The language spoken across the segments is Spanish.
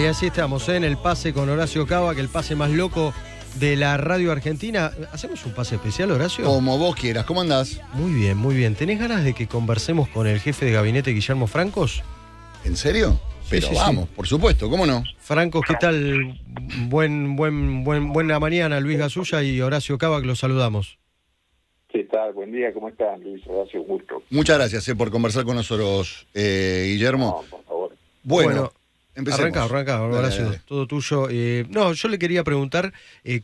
Y así estamos, en el pase con Horacio Cava, que el pase más loco de la radio argentina. ¿Hacemos un pase especial, Horacio? Como vos quieras. ¿Cómo andás? Muy bien, muy bien. ¿Tenés ganas de que conversemos con el jefe de gabinete, Guillermo Francos? ¿En serio? Pero sí, vamos, por supuesto, ¿cómo no? Francos, ¿qué tal? Buena mañana, Luis Gasulla y Horacio Cava, que los saludamos. ¿Qué tal? Buen día, ¿cómo están, Luis? Horacio, gusto. Muchas gracias por conversar con nosotros, Guillermo. No, por favor. Bueno, empecemos. Arranca, Horacio, Dale. todo tuyo. Yo le quería preguntar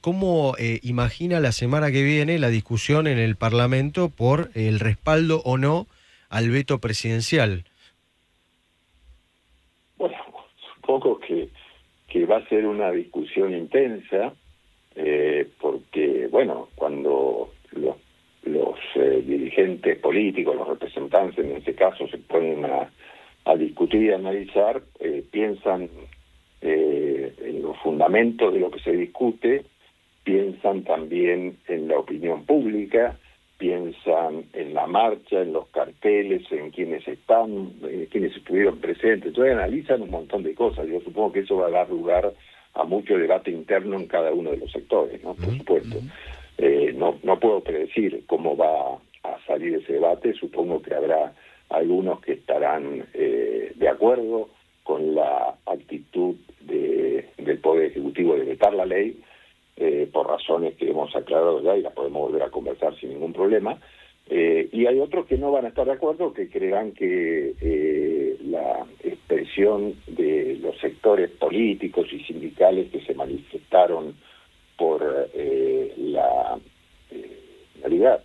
cómo imagina la semana que viene la discusión en el Parlamento por el respaldo o no al veto presidencial. Bueno, supongo que va a ser una discusión intensa, porque, bueno, cuando los dirigentes políticos, los representantes en este caso, se ponen a discutir y analizar, piensan en los fundamentos de lo que se discute, piensan también en la opinión pública, piensan en la marcha, en los carteles, en quienes están, quienes estuvieron presentes. Entonces analizan un montón de cosas. Yo supongo que eso va a dar lugar a mucho debate interno en cada uno de los sectores, ¿no? Por supuesto. No puedo predecir cómo va a salir ese debate. Supongo que habrá algunos que estarán de acuerdo con la actitud del Poder Ejecutivo de vetar la ley, por razones que hemos aclarado ya y las podemos volver a conversar sin ningún problema, y hay otros que no van a estar de acuerdo, que creerán que la expresión de los sectores políticos y sindicales que se manifestaron por la realidad,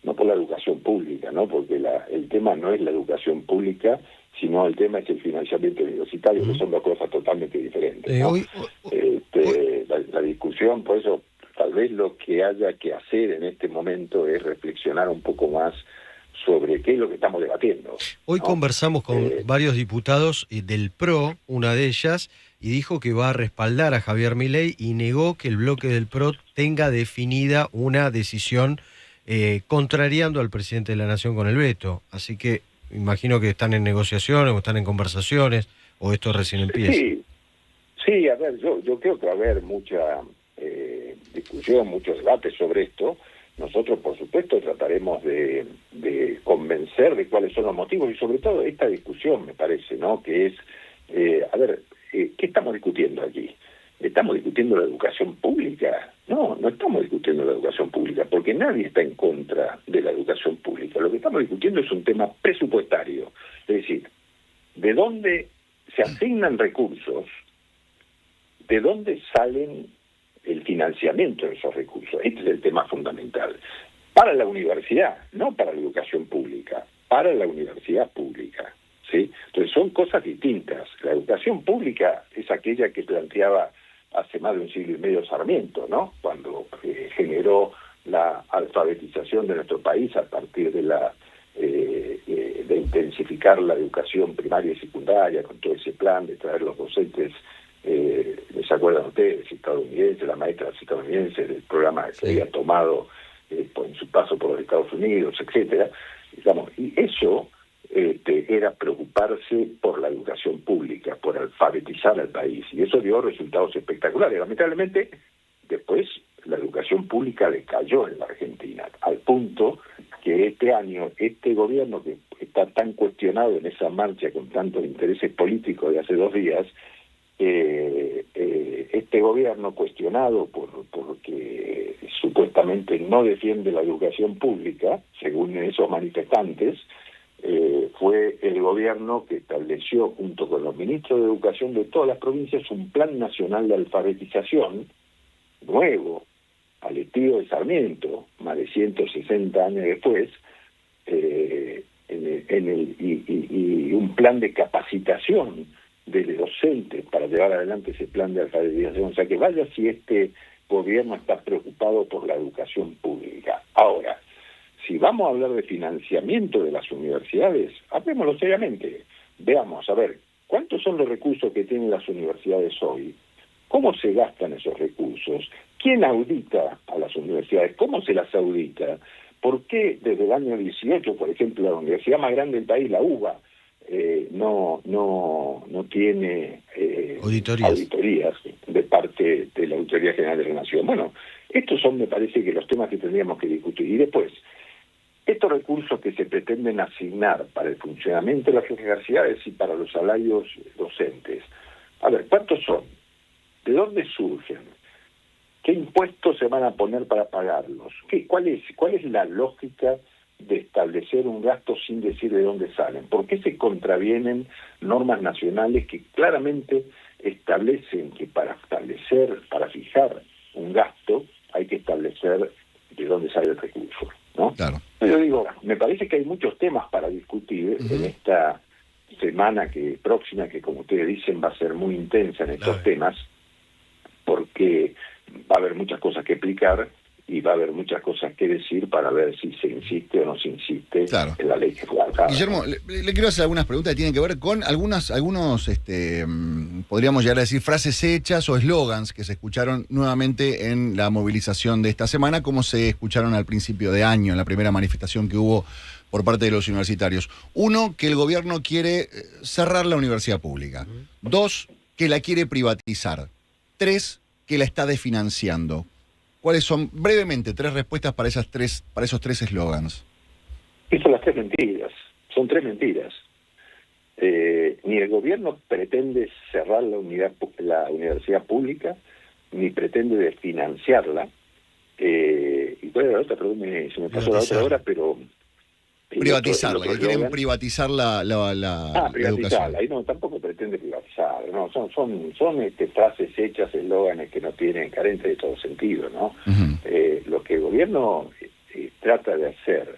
no por la educación pública, ¿no? Porque el tema no es la educación pública, sino el tema es el financiamiento universitario, que son dos cosas totalmente diferentes, ¿no? La discusión, por eso, tal vez lo que haya que hacer en este momento es reflexionar un poco más sobre qué es lo que estamos debatiendo, ¿no? Hoy conversamos con varios diputados del PRO, una de ellas, y dijo que va a respaldar a Javier Milei y negó que el bloque del PRO tenga definida una decisión contrariando al presidente de la Nación con el veto. Así que imagino que están en negociaciones o están en conversaciones, o esto recién empieza. Sí, a ver, yo creo que va a haber mucha discusión, mucho debate sobre esto. Nosotros, por supuesto, trataremos de convencer de cuáles son los motivos y sobre todo esta discusión, me parece, ¿no? Que es, ¿qué estamos discutiendo aquí? ¿Estamos discutiendo la educación pública? No estamos discutiendo la educación pública, porque nadie está en contra de la educación pública. Lo que estamos discutiendo es un tema presupuestario, es decir, de dónde se asignan recursos, de dónde salen el financiamiento de esos recursos. Este es el tema fundamental. Para la universidad, no para la educación pública, para la universidad pública, ¿sí? Entonces son cosas distintas. La educación pública es aquella que planteaba hace más de un siglo y medio Sarmiento, ¿no? Cuando generó la alfabetización de nuestro país a partir de de intensificar la educación primaria y secundaria, con todo ese plan de traer los docentes, ¿se acuerdan ustedes? Estadounidenses, la maestra estadounidense, del programa que había tomado en su paso por los Estados Unidos, etcétera. Digamos, y eso era preocuparse por la educación pública, por alfabetizar al país, y eso dio resultados espectaculares. Lamentablemente, después la educación pública decayó en la Argentina, al punto que este año, este gobierno que está tan cuestionado en esa marcha con tantos intereses políticos de hace 2 días, este gobierno cuestionado porque supuestamente no defiende la educación pública, según esos manifestantes, fue el gobierno que estableció, junto con los ministros de Educación de todas las provincias, un plan nacional de alfabetización nuevo, al estilo de Sarmiento, más de 160 años después, y un plan de capacitación de docentes para llevar adelante ese plan de alfabetización. O sea, que vaya si este gobierno está preocupado por la educación pública. Ahora, si vamos a hablar de financiamiento de las universidades, hablemoslo seriamente. Veamos, a ver, ¿cuántos son los recursos que tienen las universidades hoy? ¿Cómo se gastan esos recursos? ¿Quién audita a las universidades? ¿Cómo se las audita? ¿Por qué desde el año 18, por ejemplo, la universidad más grande del país, la UBA, no tiene auditorías de parte de la Auditoría General de la Nación. Bueno, estos son, me parece, que los temas que tendríamos que discutir. Y después, estos recursos que se pretenden asignar para el funcionamiento de las universidades y para los salarios docentes, a ver, ¿cuántos son? ¿De dónde surgen? ¿Qué impuestos se van a poner para pagarlos? ¿Cuál es la lógica de establecer un gasto sin decir de dónde salen? ¿Por qué se contravienen normas nacionales que claramente establecen que para fijar un gasto hay que establecer de dónde sale el recurso, ¿no? Claro. Yo digo, me parece que hay muchos temas para discutir en esta semana próxima, que como ustedes dicen va a ser muy intensa en estos temas, porque va a haber muchas cosas que explicar y va a haber muchas cosas que decir para ver si se insiste o no se insiste en la ley que fue acá. Guillermo, le quiero hacer algunas preguntas que tienen que ver con algunos podríamos llegar a decir frases hechas o eslogans que se escucharon nuevamente en la movilización de esta semana, como se escucharon al principio de año, en la primera manifestación que hubo por parte de los universitarios. Uno, que el gobierno quiere cerrar la universidad pública. Dos, que la quiere privatizar. Tres, que la está desfinanciando. ¿Cuáles son, brevemente, tres respuestas para esos tres eslogans? Son las tres mentiras. Son tres mentiras. Ni el gobierno pretende cerrar la universidad pública, ni pretende desfinanciarla. ¿Y cuál era la otra? Perdón, se me pasó la otra hora, pero... Privatizarla, que quieren privatizar la privatizarla. educación. Ahí no, tampoco pretende privatizar, no, son frases hechas, eslóganes que no tienen, carentes de todo sentido, ¿no? Lo que el gobierno trata de hacer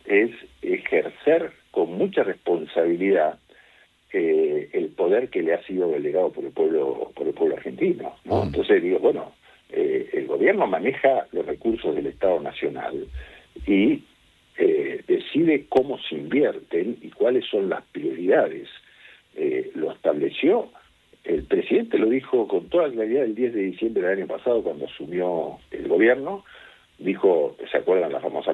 es ejercer con mucha responsabilidad el poder que le ha sido delegado por el pueblo argentino, ¿no? Entonces digo, bueno, el gobierno maneja los recursos del Estado Nacional y decide cómo se invierten y cuáles son las prioridades. Lo estableció, el presidente lo dijo con toda claridad el 10 de diciembre del año pasado cuando asumió el gobierno, dijo, ¿se acuerdan la famosa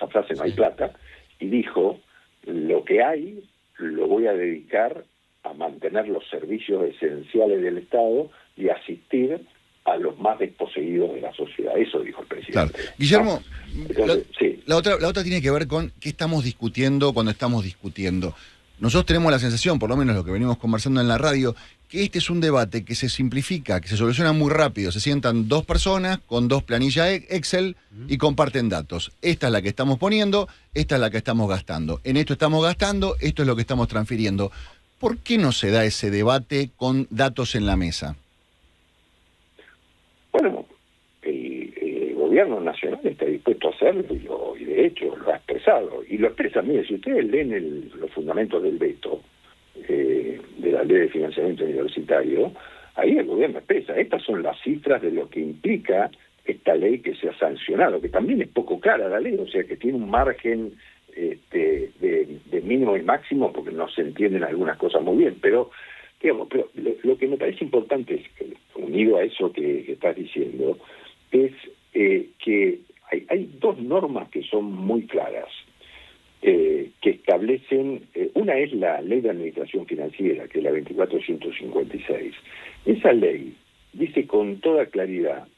frase no hay plata? Y dijo, lo que hay lo voy a dedicar a mantener los servicios esenciales del Estado y asistir a los más desposeídos de la sociedad. Eso dijo el presidente. Claro. Guillermo, Entonces, sí. la otra tiene que ver con qué estamos discutiendo cuando estamos discutiendo. Nosotros tenemos la sensación, por lo menos lo que venimos conversando en la radio, que este es un debate que se simplifica, que se soluciona muy rápido. Se sientan dos personas con dos planillas Excel y comparten datos. Esta es la que estamos poniendo, esta es la que estamos gastando. En esto estamos gastando, esto es lo que estamos transfiriendo. ¿Por qué no se da ese debate con datos en la mesa? Bueno, el gobierno nacional está dispuesto a hacerlo y de hecho lo ha expresado. Y lo expresa, mire, si ustedes leen los fundamentos del veto de la ley de financiamiento universitario, ahí el gobierno expresa, estas son las cifras de lo que implica esta ley que se ha sancionado, que también es poco clara la ley, o sea que tiene un margen de mínimo y máximo porque no se entienden algunas cosas muy bien, pero lo que me parece importante es, unido a eso que estás diciendo, es que hay dos normas que son muy claras, que establecen, una es la Ley de Administración Financiera, que es la 2456. Esa ley dice con toda claridad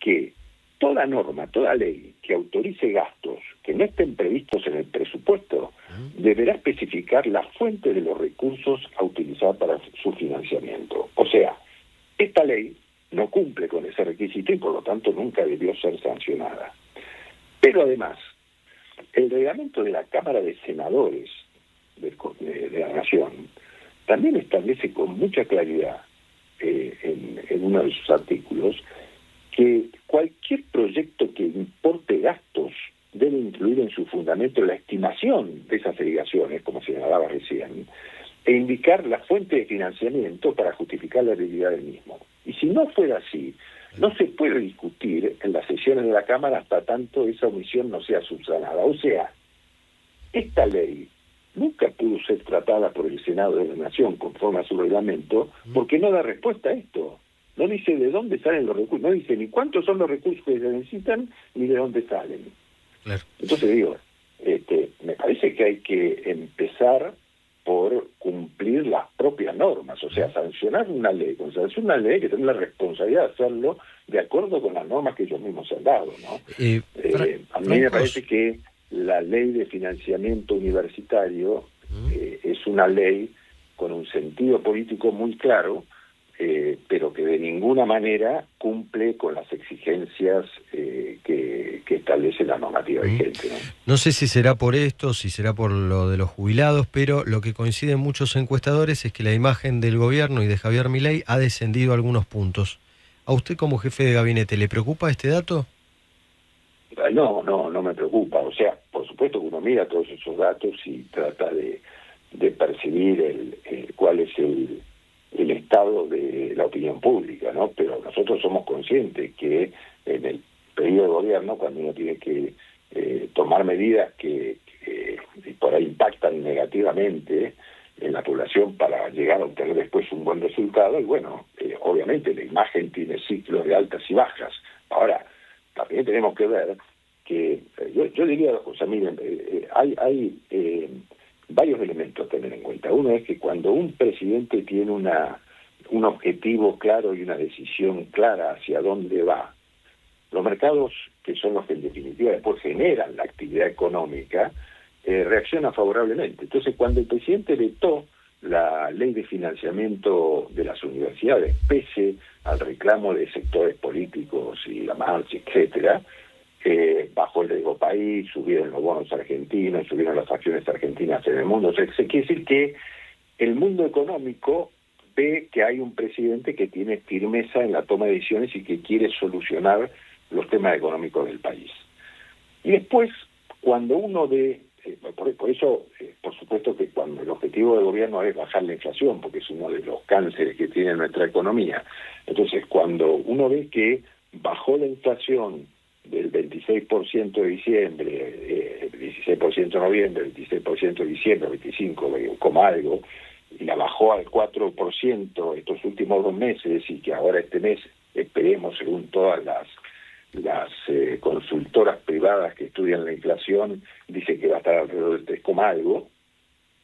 que toda norma, toda ley que autorice gastos que no estén previstos en el presupuesto deberá especificar la fuente de los recursos a utilizar para su financiamiento. O sea, esta ley no cumple con ese requisito y por lo tanto nunca debió ser sancionada. Pero además, el reglamento de la Cámara de Senadores de la Nación también establece con mucha claridad en uno de sus artículos que cualquier proyecto que importe gastos debe incluir en su fundamento la estimación de esas obligaciones, como señalaba recién, e indicar la fuente de financiamiento para justificar la realidad del mismo. Y si no fuera así, no se puede discutir en las sesiones de la Cámara hasta tanto esa omisión no sea subsanada. O sea, esta ley nunca pudo ser tratada por el Senado de la Nación conforme a su reglamento porque no da respuesta a esto. No dice de dónde salen los recursos, no dice ni cuántos son los recursos que se necesitan ni de dónde salen. Claro. Entonces digo, me parece que hay que empezar por cumplir las propias normas, o sea, sancionar una ley. Cuando se sanciona una ley hay que tener la responsabilidad de hacerlo de acuerdo con las normas que ellos mismos se han dado, ¿no? A mí me parece que la ley de financiamiento universitario es una ley con un sentido político muy claro, pero que de ninguna manera cumple con las exigencias que establece la normativa vigente, ¿no? No sé si será por esto, si será por lo de los jubilados, pero lo que coinciden muchos encuestadores es que la imagen del gobierno y de Javier Milei ha descendido algunos puntos. ¿A usted como jefe de gabinete le preocupa este dato? No me preocupa. O sea, por supuesto que uno mira todos esos datos y trata de percibir cuál es el estado de la opinión pública, ¿no? Pero nosotros somos conscientes que en el periodo de gobierno, cuando uno tiene que tomar medidas que por ahí impactan negativamente en la población para llegar a obtener después un buen resultado, y bueno, obviamente la imagen tiene ciclos de altas y bajas. Ahora, también tenemos que ver que, yo diría dos cosas, miren, hay varios elementos a tener en cuenta. Uno es que cuando un presidente tiene un objetivo claro y una decisión clara hacia dónde va, los mercados, que son los que en definitiva después generan la actividad económica, reaccionan favorablemente. Entonces, cuando el presidente vetó la ley de financiamiento de las universidades, pese al reclamo de sectores políticos y la marcha, etcétera, bajó el riesgo país, subieron los bonos argentinos, subieron las acciones argentinas en el mundo. O sea, se quiere decir que el mundo económico ve que hay un presidente que tiene firmeza en la toma de decisiones y que quiere solucionar los temas económicos del país. Y después, cuando uno ve, por eso, por supuesto que cuando el objetivo del gobierno es bajar la inflación, porque es uno de los cánceres que tiene nuestra economía, entonces cuando uno ve que bajó la inflación del 26% de diciembre, 16% de noviembre, 26% de diciembre, 25%, como algo, y la bajó al 4% estos últimos 2 meses, y que ahora este mes, esperemos, según todas las consultoras privadas que estudian la inflación, dice que va a estar alrededor del 3, algo.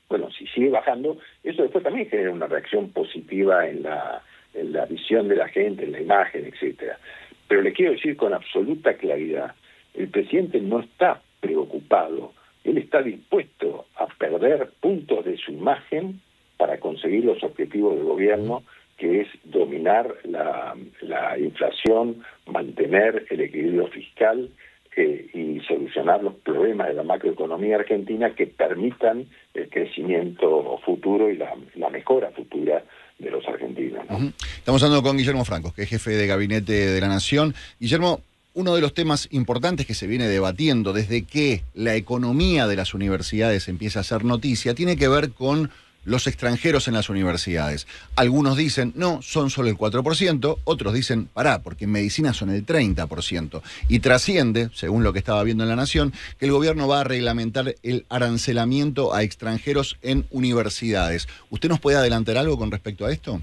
Bueno, si sigue bajando, eso después también genera una reacción positiva en la visión de la gente, en la imagen, etcétera. Pero le quiero decir con absoluta claridad, el presidente no está preocupado, él está dispuesto a perder puntos de su imagen para conseguir los objetivos del gobierno, que es dominar la inflación, mantener el equilibrio fiscal y solucionar los problemas de la macroeconomía argentina que permitan el crecimiento futuro y la mejora futura de los argentinos, ¿no? Estamos hablando con Guillermo Francos, que es jefe de gabinete de la Nación. Guillermo, uno de los temas importantes que se viene debatiendo desde que la economía de las universidades empieza a ser noticia tiene que ver con los extranjeros en las universidades. Algunos dicen, no, son solo el 4%, otros dicen, pará, porque en medicina son el 30%. Y trasciende, según lo que estaba viendo en La Nación, que el gobierno va a reglamentar el arancelamiento a extranjeros en universidades. ¿Usted nos puede adelantar algo con respecto a esto?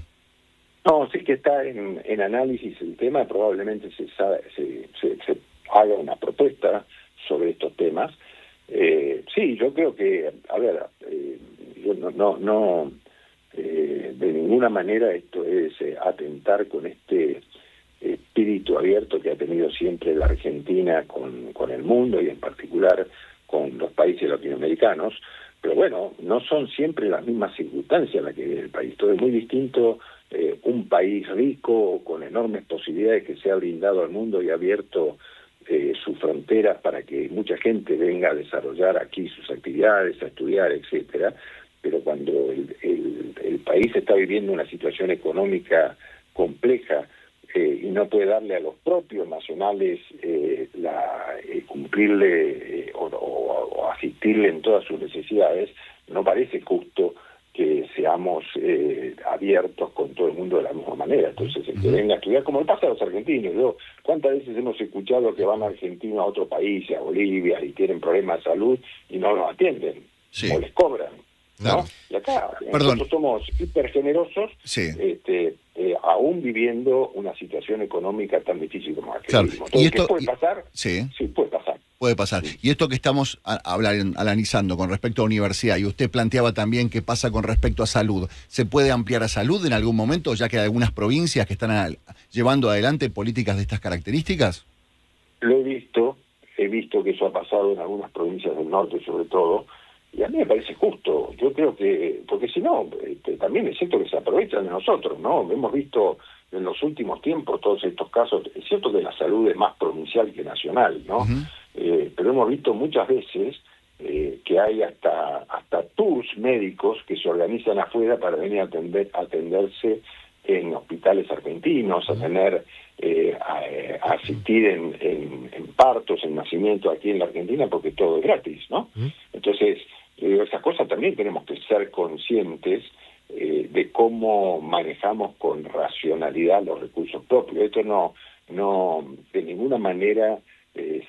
No, sí que está en análisis el tema, probablemente se haga una propuesta sobre estos temas. Sí, yo creo que, a ver, yo no de ninguna manera esto es atentar con este espíritu abierto que ha tenido siempre la Argentina con el mundo y en particular con los países latinoamericanos, pero bueno, no son siempre las mismas circunstancias las que vive el país. Todo es muy distinto, un país rico con enormes posibilidades que se ha brindado al mundo y ha abierto sus fronteras para que mucha gente venga a desarrollar aquí sus actividades, a estudiar, etcétera. Pero cuando el país está viviendo una situación económica compleja y no puede darle a los propios nacionales cumplirle o asistirle en todas sus necesidades, no parece justo que seamos abiertos con todo el mundo de la misma manera. Entonces, el que venga a estudiar, como le pasa a los argentinos, ¿cuántas veces hemos escuchado que van a Argentina, a otro país, a Bolivia, y tienen problemas de salud y no los atienden, sí, o les cobran? Claro. ¿No? Y acá Perdón. nosotros somos hiper generosos, Sí. aún viviendo una situación económica tan difícil como la que Claro. vivimos. Entonces, ¿Y esto, ¿qué puede pasar? Sí. Sí, puede pasar. Puede pasar. Y esto que estamos analizando con respecto a universidad, y usted planteaba también qué pasa con respecto a salud, ¿se puede ampliar a salud en algún momento, ya que hay algunas provincias que están llevando adelante políticas de estas características? Lo he visto que eso ha pasado en algunas provincias del norte sobre todo, y a mí me parece justo. Yo creo que, porque si no, también es cierto que se aprovechan de nosotros, ¿no? Hemos visto en los últimos tiempos todos estos casos. Es cierto que la salud es más provincial que nacional, ¿no? Pero hemos visto muchas veces que hay hasta tours médicos que se organizan afuera para venir a atenderse en hospitales argentinos, a tener a asistir en partos, en nacimiento aquí en la Argentina, porque todo es gratis, ¿no? Entonces, esas cosas también tenemos que ser conscientes de cómo manejamos con racionalidad los recursos propios. Esto no de ninguna manera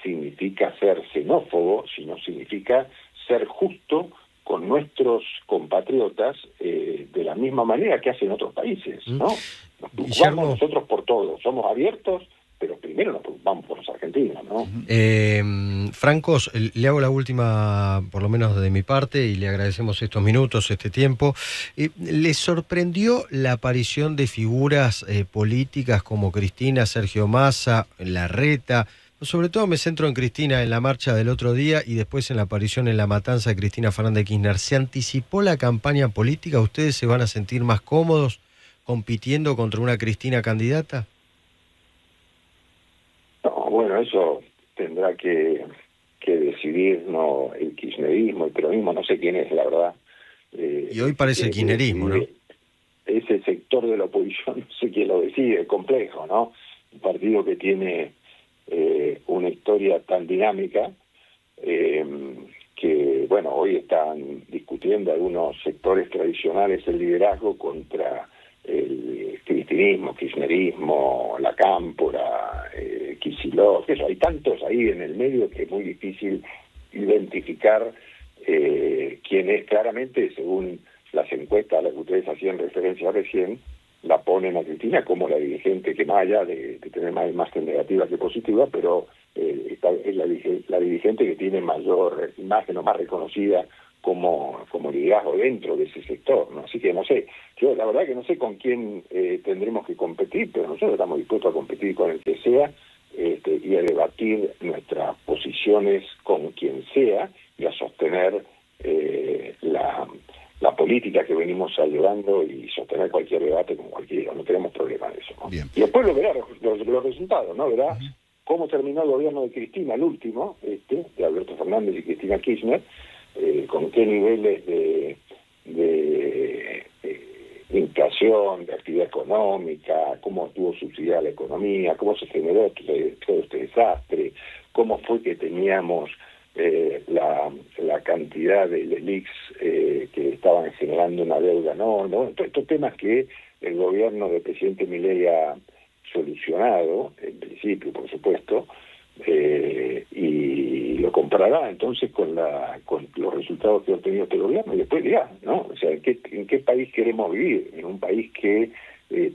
significa ser xenófobo, sino significa ser justo con nuestros compatriotas de la misma manera que hacen otros países, ¿no? Nos preocupamos nosotros por todo, somos abiertos, pero primero nos preocupamos por los argentinos, ¿no? Francos, le hago la última, por lo menos de mi parte, y le agradecemos estos minutos, este tiempo. ¿Le sorprendió la aparición de figuras políticas como Cristina, Sergio Massa, Larreta? Sobre todo me centro en Cristina en la marcha del otro día y después en la aparición en la matanza de Cristina Fernández de Kirchner. ¿Se anticipó la campaña política? ¿Ustedes se van a sentir más cómodos compitiendo contra una Cristina candidata? No, bueno, eso tendrá que decidir el kirchnerismo, el peronismo, no sé quién es, la verdad. Y hoy parece el kirchnerismo, ¿no? Ese sector de la oposición, no sé quién lo decide, es complejo, ¿no? Un partido que tiene una historia tan dinámica que, bueno, hoy están discutiendo algunos sectores tradicionales el liderazgo contra el cristinismo, kirchnerismo, la Cámpora, Kicillof, eso, hay tantos ahí en el medio que es muy difícil identificar quién es. Claramente, según las encuestas a las que ustedes hacían referencia recién, la ponen a Cristina como la dirigente que, más allá de tener más imagen negativa que positiva, pero es la dirigente que tiene mayor imagen o más reconocida como liderazgo dentro de ese sector, ¿no? Así que no sé, yo la verdad que no sé con quién tendremos que competir, pero nosotros estamos dispuestos a competir con el que sea y a debatir nuestras posiciones con quien sea y a sostener la política que venimos llevando y sostener cualquier debate con cualquiera. No tenemos problema en eso, ¿no? Y después lo verá los resultados, ¿no? Verá cómo terminó el gobierno de Cristina, el último, de Alberto Fernández y Cristina Kirchner, con qué niveles de inflación, de actividad económica, cómo estuvo subsidiada la economía, cómo se generó todo este desastre, cómo fue que teníamos la cantidad de LELIQs que estaban generando una deuda, ¿no? Estos temas que el gobierno del presidente Milei ha solucionado, en principio, por supuesto, y lo comparará entonces con los resultados que ha obtenido este gobierno y después dirá, ¿no? O sea, ¿en qué país queremos vivir? ¿En un país que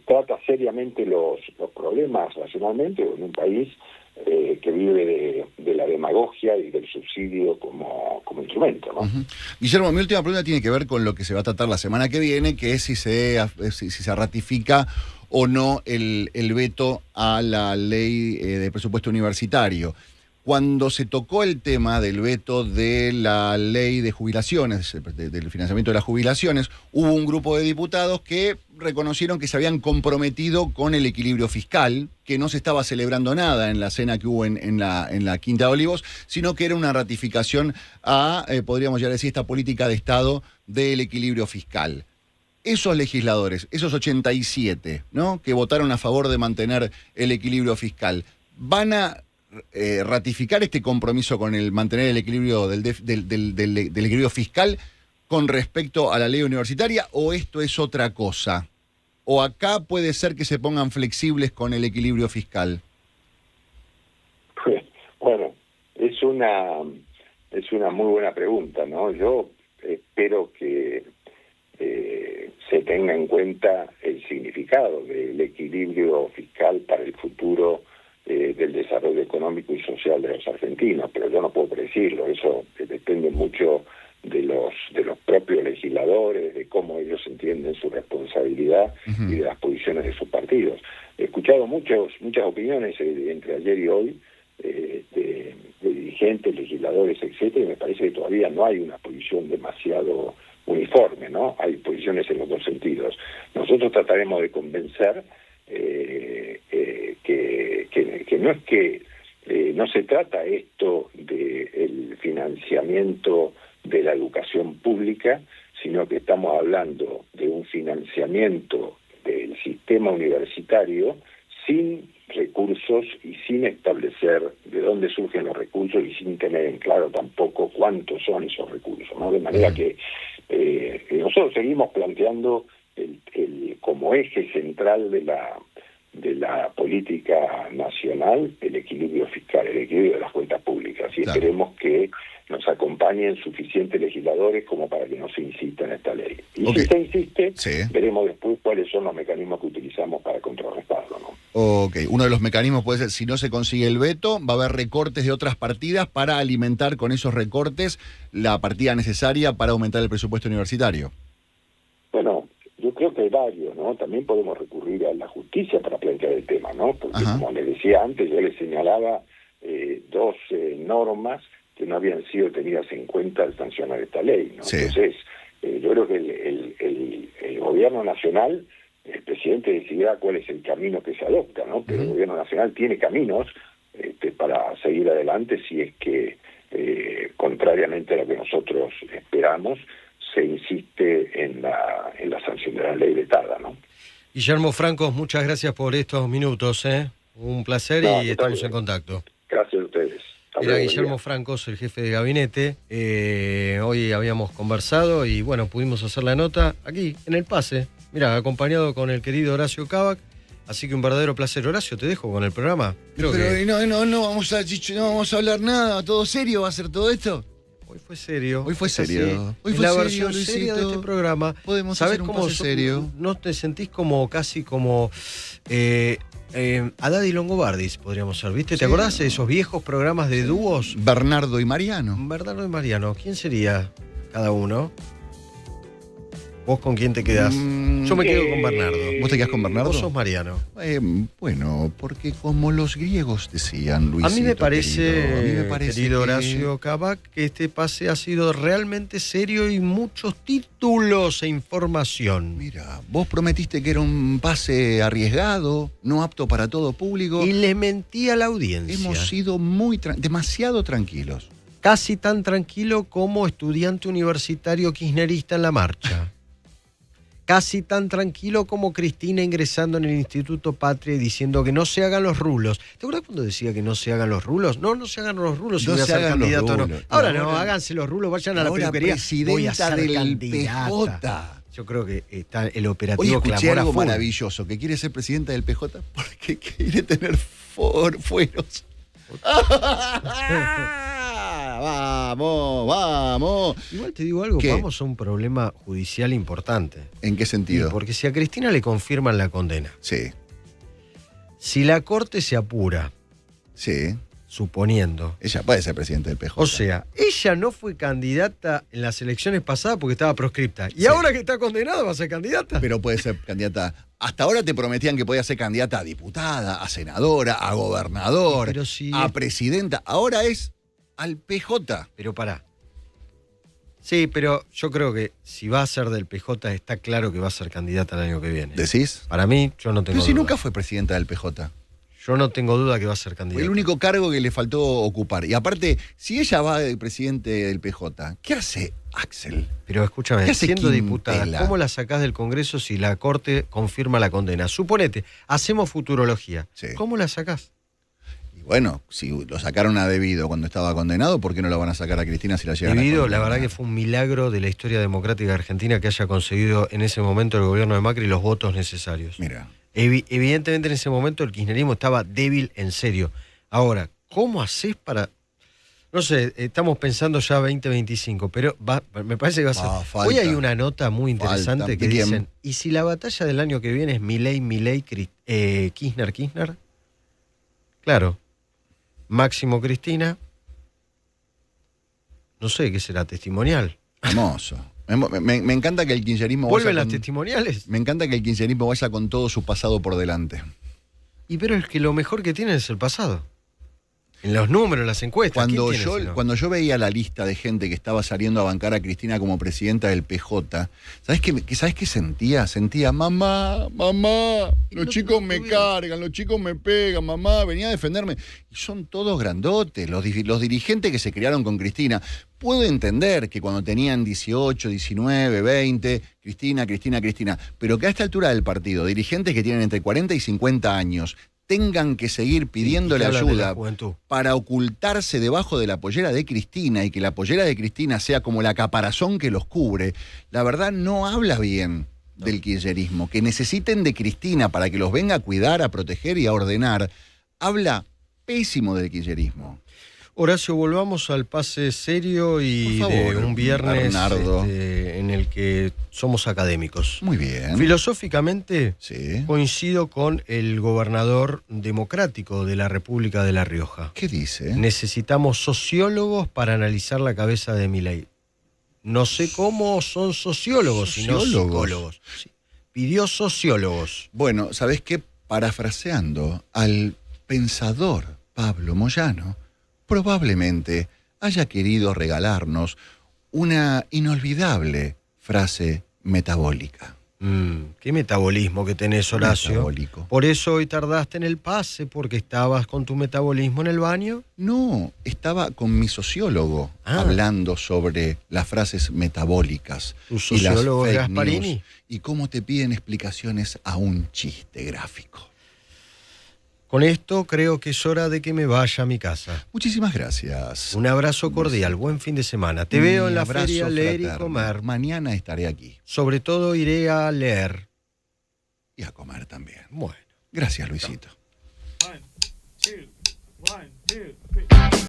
trata seriamente los problemas racionalmente o en un país que vive de la demagogia y del subsidio como instrumento, ¿no? Guillermo, mi última pregunta tiene que ver con lo que se va a tratar la semana que viene, que es si se ratifica o no el veto a la ley de presupuesto universitario. Cuando se tocó el tema del veto de la ley de jubilaciones, del financiamiento de las jubilaciones, hubo un grupo de diputados que reconocieron que se habían comprometido con el equilibrio fiscal, que no se estaba celebrando nada en la cena que hubo en la Quinta de Olivos, sino que era una ratificación a, podríamos ya decir, esta política de Estado del equilibrio fiscal. Esos legisladores, esos 87, ¿no?, que votaron a favor de mantener el equilibrio fiscal, ¿van a ratificar este compromiso con el mantener el equilibrio del equilibrio fiscal con respecto a la ley universitaria, o esto es otra cosa? ¿O acá puede ser que se pongan flexibles con el equilibrio fiscal? Bueno, es una muy buena pregunta, ¿no? Yo espero que se tenga en cuenta el significado del equilibrio fiscal para el futuro del desarrollo económico y social de los argentinos, pero yo no puedo decirlo, eso depende mucho de los propios legisladores, de cómo ellos entienden su responsabilidad y de las posiciones de sus partidos. He escuchado muchas opiniones entre ayer y hoy de dirigentes, legisladores, etcétera, y me parece que todavía no hay una posición demasiado uniforme, ¿no? Hay posiciones en los dos sentidos. Nosotros trataremos de convencer que no es que no se trata esto del financiamiento de la educación pública, sino que estamos hablando de un financiamiento del sistema universitario sin recursos y sin establecer de dónde surgen los recursos y sin tener en claro tampoco cuántos son esos recursos, ¿no? De manera que nosotros seguimos planteando como eje central de la política nacional el equilibrio fiscal, el equilibrio de las cuentas públicas, y claro, esperemos que nos acompañen suficientes legisladores como para que no se insista en esta ley. Y okay, si se insiste, sí, veremos después cuáles son los mecanismos que utilizamos para contrarrestarlo, ¿no? ok, uno de los mecanismos puede ser, si no se consigue el veto, va a haber recortes de otras partidas para alimentar con esos recortes la partida necesaria para aumentar el presupuesto universitario. Bueno, yo creo que hay varios, ¿no? También podemos recurrir a la justicia para plantear el tema, ¿no? Porque como les decía antes, yo les señalaba dos normas que no habían sido tenidas en cuenta al sancionar esta ley, ¿no? Sí. Entonces, yo creo que el gobierno nacional, el presidente decidirá cuál es el camino que se adopta, ¿no? Pero el gobierno nacional tiene caminos para seguir adelante si es que, contrariamente a lo que nosotros esperamos, se insiste en la sanción de la ley vetada, ¿no? Guillermo Francos, muchas gracias por estos minutos, ¿eh? Un placer y estamos en contacto. Gracias a ustedes. Era Guillermo Francos, el jefe de gabinete. Hoy habíamos conversado y bueno, pudimos hacer la nota aquí, en el pase. Mira, acompañado con el querido Horacio Cabac. Así que un verdadero placer. Horacio, te dejo con el programa. Pero no vamos a hablar nada, todo serio va a ser todo esto. Hoy fue serio. Hoy fue serio. Hoy fue la versión seria de este programa. Podemos ¿Sabés hacer un cómo pase serio? ¿No te sentís como casi como Haddad y Longobardis podríamos ser, ¿viste? ¿Te acordás de esos viejos programas de dúos? Bernardo y Mariano. Bernardo y Mariano. ¿Quién sería cada uno? ¿Vos con quién te quedás? Yo me quedo con Bernardo. ¿Vos te quedás con Bernardo? Vos sos Mariano. Bueno, porque como los griegos decían, Luisito, A mí me parece, querido que... Horacio Cabac, que este pase ha sido realmente serio y muchos títulos e información. Mira, vos prometiste que era un pase arriesgado, no apto para todo público. Y le mentí a la audiencia. Hemos sido demasiado tranquilos. Casi tan tranquilo como estudiante universitario kirchnerista en la marcha. Casi tan tranquilo como Cristina ingresando en el Instituto Patria y diciendo que no se hagan los rulos. ¿Te acuerdas cuando decía que no se hagan los rulos? No se hagan los rulos si voy a ser candidato o no. Ahora no, háganse los rulos, vayan a la peluquería. Voy a ser del candidata. PJ. Yo creo que está el operativo. Hoy escuché clamor a algo full. maravilloso, que quiere ser presidenta del PJ porque quiere tener fueros. Vamos. Igual te digo algo, ¿Qué? vamos a un problema judicial importante. ¿En qué sentido? Porque si a Cristina le confirman la condena, Sí, si la Corte se apura, sí. suponiendo, Ella puede ser presidenta del PJ. o sea, ella no fue candidata en las elecciones pasadas porque estaba proscripta. Y ahora que está condenada va a ser candidata. Pero puede ser candidata. Hasta ahora te prometían que podía ser candidata a diputada, a senadora, a gobernador, Pero si- a presidenta. Ahora es al PJ. Pero pará. Sí, pero yo creo que si va a ser del PJ está claro que va a ser candidata el año que viene. ¿Decís? Para mí, yo no tengo Pero si duda. nunca fue presidenta del PJ. Yo no tengo duda que va a ser Fue candidata. el único cargo que le faltó ocupar. Y aparte, si ella va de presidente del PJ, ¿qué hace Axel? Pero escúchame, ¿Qué hace siendo Quintela? diputada, ¿cómo la sacás del Congreso si la Corte confirma la condena? Suponete, hacemos futurología. Sí. ¿Cómo la sacás? Y bueno, si lo sacaron a debido cuando estaba condenado, ¿por qué no lo van a sacar a Cristina si la llegan Debido, a la condenar? verdad que fue un milagro de la historia democrática argentina que haya conseguido en ese momento el gobierno de Macri los votos necesarios. Mira, Evidentemente en ese momento el kirchnerismo estaba débil en serio. Ahora, ¿cómo haces para...? No sé, estamos pensando ya 2025, pero me parece que va a ser... falta. Hoy hay una nota muy interesante Falta. que ¿De quién? dicen, ¿y si la batalla del año que viene es Milei, Kirchner? Claro, Máximo Cristina, No sé, ¿qué será? ¿Testimonial? Hermoso. Me encanta que el kirchnerismo ¿Vuelven vaya las con, testimoniales? me encanta que el kirchnerismo vaya con todo su pasado por delante. Y pero es que lo mejor que tienen es el pasado. En los números, en las encuestas. Cuando ¿quién tiene, si no? cuando yo veía la lista de gente que estaba saliendo a bancar a Cristina como presidenta del PJ, ¿sabes qué sentía? Sentía, mamá, los chicos me cargan, los chicos me pegan, mamá, venía a defenderme. Y son todos grandotes, los dirigentes que se criaron con Cristina. Puedo entender que cuando tenían 18, 19, 20, Cristina, pero que a esta altura del partido, dirigentes que tienen entre 40 y 50 años, tengan que seguir pidiéndole ayuda para ocultarse debajo de la pollera de Cristina y que la pollera de Cristina sea como la caparazón que los cubre, la verdad no habla bien del kirchnerismo. Que necesiten de Cristina para que los venga a cuidar, a proteger y a ordenar, habla pésimo del kirchnerismo. Horacio, volvamos al pase serio y Por favor, de un viernes Bernardo. En el que somos académicos. Muy bien. Filosóficamente, Sí. coincido con el gobernador democrático de la República de La Rioja. ¿Qué dice? Necesitamos sociólogos para analizar la cabeza de Milei. No sé cómo son sociólogos, sino psicólogos. Sí. Pidió sociólogos. Bueno, ¿sabés qué? Parafraseando al pensador Pablo Moyano, probablemente haya querido regalarnos una inolvidable frase metabólica. Qué metabolismo que tenés, Horacio. Metabólico. Por eso hoy tardaste en el pase, porque estabas con tu metabolismo en el baño. No, estaba con mi sociólogo hablando sobre las frases metabólicas. ¿Tu y las sociólogo es fake Gasparini? news, y cómo te piden explicaciones a un chiste gráfico. Con esto creo que es hora de que me vaya a mi casa. Muchísimas gracias. Un abrazo cordial, buen fin de semana. Te veo en la abrazo feria Leer y fraterno. Comer. Mañana estaré aquí. Sobre todo iré a leer. Y a comer también. Bueno. Gracias, Luisito. 1, 2, 1, 2.